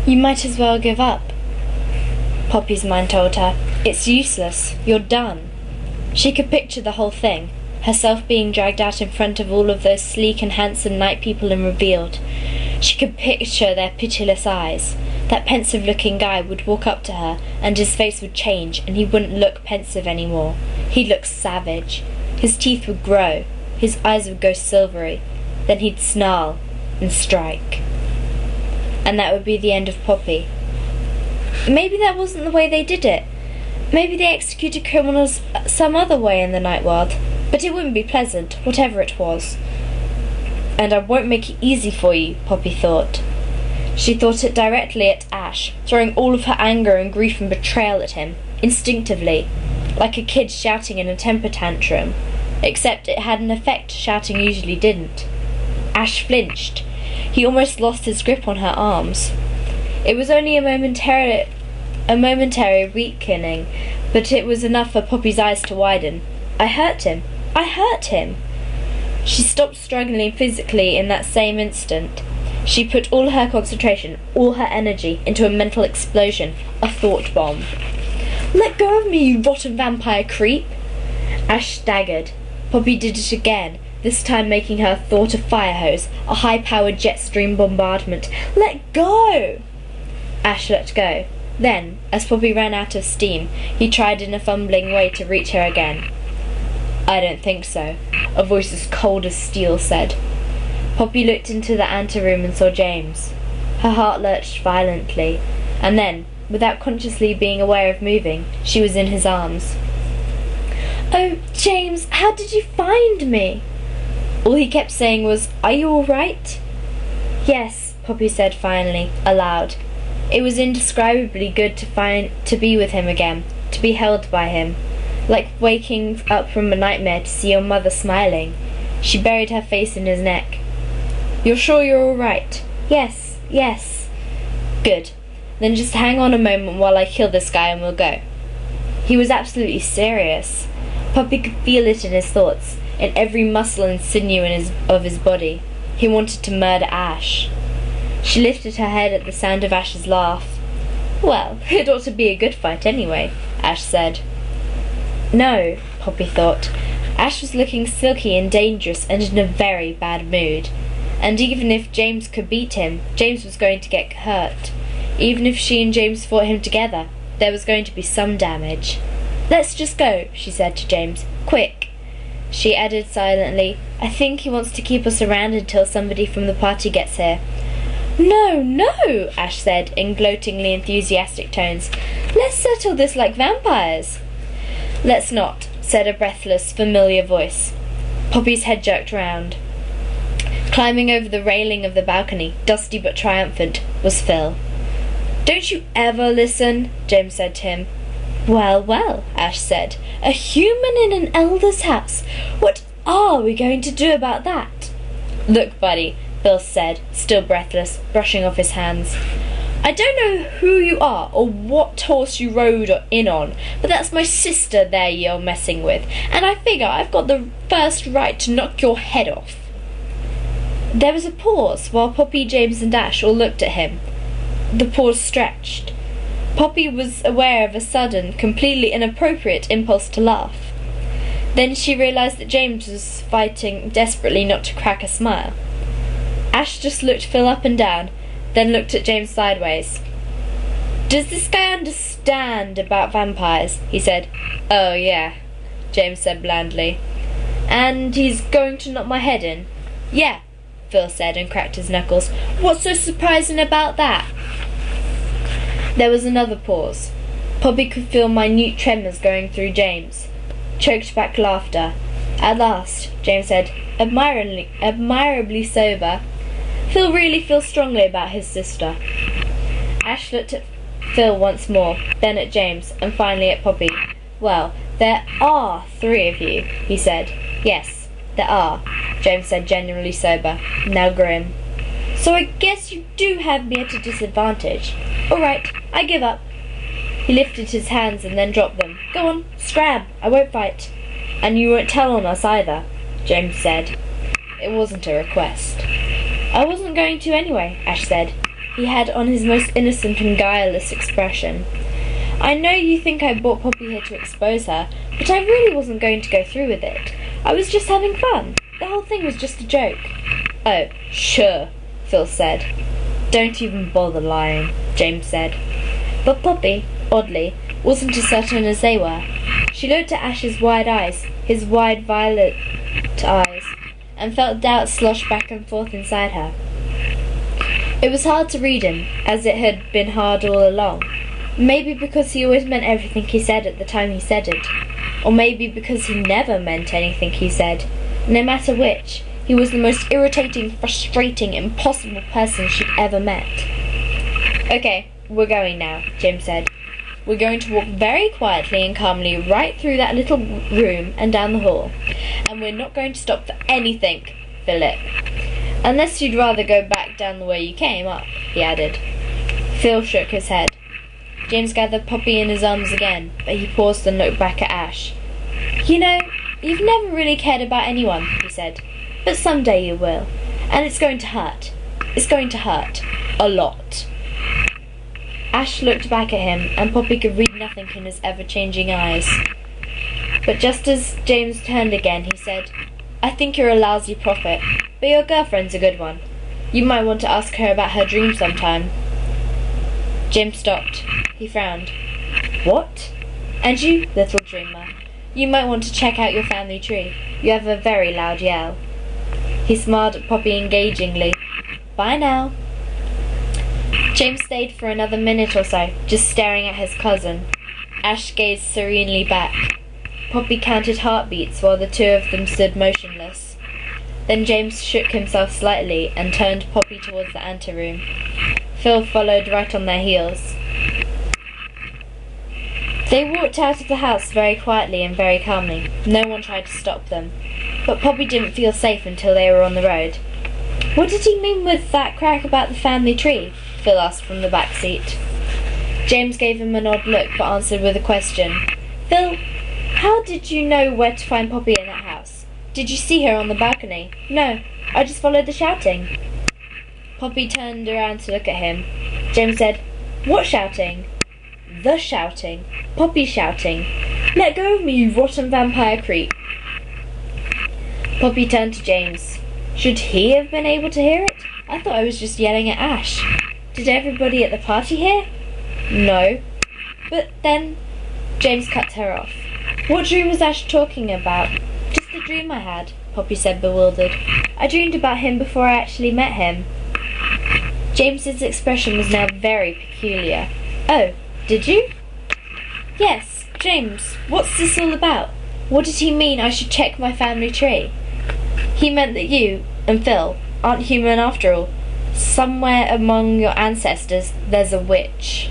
You might as well give up, Poppy's mind told her. It's useless. You're done. She could picture the whole thing, herself being dragged out in front of all of those sleek and handsome night people and revealed. She could picture their pitiless eyes. That pensive-looking guy would walk up to her, and his face would change, and he wouldn't look pensive anymore. He'd look savage. His teeth would grow. His eyes would go silvery. Then he'd snarl and strike. And that would be the end of Poppy. Maybe that wasn't the way they did it. Maybe they executed criminals some other way in the night world. But it wouldn't be pleasant, whatever it was. And I won't make it easy for you, Poppy thought. She thought it directly at Ash, throwing all of her anger and grief and betrayal at him, instinctively, like a kid shouting in a temper tantrum, except it had an effect shouting usually didn't. Ash flinched. He almost lost his grip on her arms. It was only a momentary weakening, but it was enough for Poppy's eyes to widen. I hurt him. I hurt him. She stopped struggling physically in that same instant. She put all her concentration, all her energy, into a mental explosion, a thought bomb. Let go of me, you rotten vampire creep! Ash staggered. Poppy did it again, this time making her thought a fire hose, a high-powered jet stream bombardment. Let go! Ash let go. Then, as Poppy ran out of steam, he tried in a fumbling way to reach her again. I don't think so, a voice as cold as steel said. Poppy looked into the anteroom and saw James. Her heart lurched violently, and then, without consciously being aware of moving, she was in his arms. Oh, James, how did you find me? All he kept saying was, Are you all right? Yes, Poppy said finally, aloud. It was indescribably good to be with him again, to be held by him. Like waking up from a nightmare to see your mother smiling. She buried her face in his neck. You're sure you're all right? Yes, yes. Good. Then just hang on a moment while I kill this guy and we'll go. He was absolutely serious. Poppy could feel it in his thoughts, in every muscle and sinew of his body. He wanted to murder Ash. She lifted her head at the sound of Ash's laugh. Well, it ought to be a good fight anyway, Ash said. No, Poppy thought. Ash was looking silky and dangerous and in a very bad mood. And even if James could beat him, James was going to get hurt. Even if she and James fought him together, there was going to be some damage. Let's just go, she said to James. Quick. She added silently, I think he wants to keep us around until somebody from the party gets here. No, no, Ash said in gloatingly enthusiastic tones. Let's settle this like vampires. Let's not, said a breathless, familiar voice. Poppy's head jerked round. Climbing over the railing of the balcony, dusty but triumphant, was Phil. Don't you ever listen, James said to him. Well, well, Ash said. A human in an elder's house. What are we going to do about that? Look, buddy, Phil said, still breathless, brushing off his hands. I don't know who you are or what horse you rode in on, but that's my sister there you're messing with, and I figure I've got the first right to knock your head off. There was a pause while Poppy, James and Ash all looked at him. The pause stretched. Poppy was aware of a sudden, completely inappropriate impulse to laugh. Then she realised that James was fighting desperately not to crack a smile. Ash just looked Phil up and down, then looked at James sideways. Does this guy understand about vampires? He said. Oh, yeah, James said blandly. And he's going to knock my head in? Yeah, Phil said and cracked his knuckles. What's so surprising about that? There was another pause. Poppy could feel minute tremors going through James. Choked back laughter. At last, James said, admirably sober, Phil really feels strongly about his sister. Ash looked at Phil once more, then at James, and finally at Poppy. Well, there are 3 of you, he said. Yes, there are, James said, genuinely sober, now grim. So I guess you do have me at a disadvantage. All right, I give up. He lifted his hands and then dropped them. Go on, scrab, I won't fight. And you won't tell on us either, James said. It wasn't a request. I wasn't going to anyway, Ash said. he had on his most innocent and guileless expression. "I know you think I brought Poppy here to expose her, but I really wasn't going to go through with it. I was just having fun. The whole thing was just a joke." "Oh, sure," Phil said. "Don't even bother lying," James said. But Poppy, oddly, wasn't as certain as they were. She looked at Ash's wide eyes, his wide violet eyes, and felt doubt slosh back and forth inside her. It was hard to read him, as it had been hard all along. Maybe because he always meant everything he said at the time he said it. Or maybe because he never meant anything he said. No matter which, he was the most irritating, frustrating, impossible person she'd ever met. "Okay, we're going now," James said. "We're going to walk very quietly and calmly right through that little room and down the hall. And we're not going to stop for anything, Philip. Unless you'd rather go back down the way you came up," he added. Phil shook his head. James gathered Poppy in his arms again, but he paused and looked back at Ash. "You know, you've never really cared about anyone," he said. "But someday you will. And it's going to hurt. It's going to hurt. A lot." Ash looked back at him, and Poppy could read nothing in his ever-changing eyes. But just as James turned again, he said, "I think you're a lousy prophet, but your girlfriend's a good one. You might want to ask her about her dream sometime." James stopped. He frowned. "What? And you, little dreamer? You might want to check out your family tree. You have a very loud yell." He smiled at Poppy engagingly. "Bye now." James stayed for another minute or so, just staring at his cousin. Ash gazed serenely back. Poppy counted heartbeats while the two of them stood motionless. Then James shook himself slightly and turned Poppy towards the anteroom. Phil followed right on their heels. They walked out of the house very quietly and very calmly. No one tried to stop them. But Poppy didn't feel safe until they were on the road. "What did he mean with that crack about the family tree?" Phil asked from the back seat. James gave him an odd look, but answered with a question. "Phil, how did you know where to find Poppy in that house? Did you see her on the balcony?" "No, I just followed the shouting." Poppy turned around to look at him. James said, "What shouting?" "The shouting. Poppy shouting. 'Let go of me, you rotten vampire creep.'" Poppy turned to James. "Should he have been able to hear it? I thought I was just yelling at Ash. Did everybody at the party hear?" "No." "But then—" James cut her off. "What dream was Ash talking about?" "Just the dream I had," Poppy said, bewildered. "I dreamed about him before I actually met him." James's expression was now very peculiar. "Oh, did you?" "Yes. James, what's this all about? What did he mean I should check my family tree?" "He meant that you, and Phil, aren't human after all. Somewhere among your ancestors there's a witch."